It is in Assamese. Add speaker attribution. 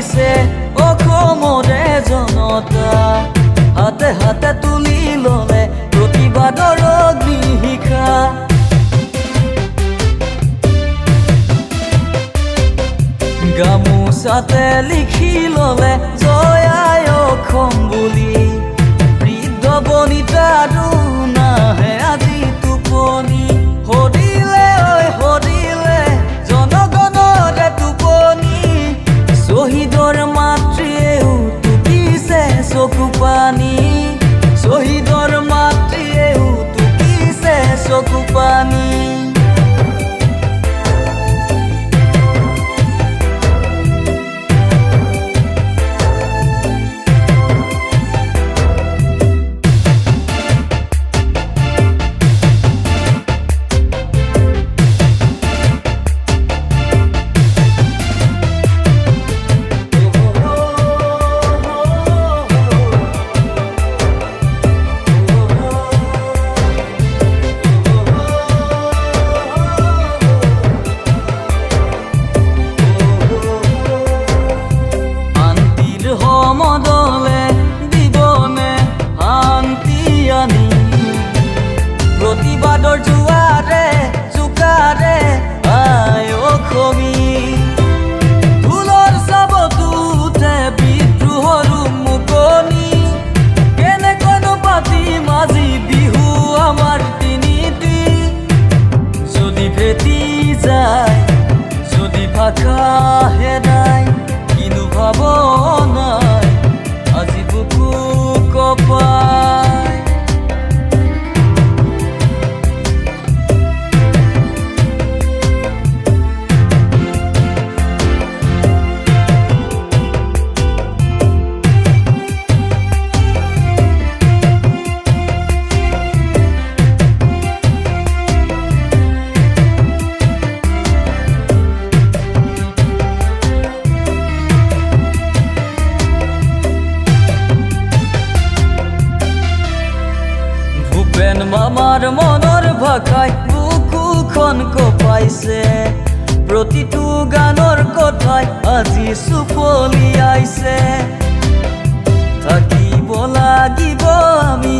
Speaker 1: আহিছে অসমৰে জনতা হাতে হাতে তুলি ললে প্ৰতিবাদৰ অগ্নিশিখা গামোচাতে লিখি ললে জয় আই অসম বুলি বৃদ্ধ বনিতাৰো নাহে আজি টোপনি হৰিলে ঐ হৰিলে জনগণৰে টোপনি শ্বহীদৰ মাতৃয়েও টুকিছে চকু পানী শ্বহীদৰ মাতৃয়েও টুকিছে চকু পানী মদলে দিবনে শান্তি আনি প্ৰতিবাদৰ জোৱাৰে জোকাৰে আই অসমী ঢোলৰ চাবতো উঠে বিদ্ৰোহৰ মুকনি কেনেকৈনো পাতিম আজি বিহু আমাৰ তিনিটি যদি ভেটি যায় যদি ভাষা হেৰাই কিনো ভাৱনাই আজি বুকু কপাই ভূপেন মামাৰ মনৰ ভাষাই বুকুখন কপাইছে প্ৰতিটো গানৰ কথাই আজি চুপলিয়াইছে থাকিব লাগিব আমি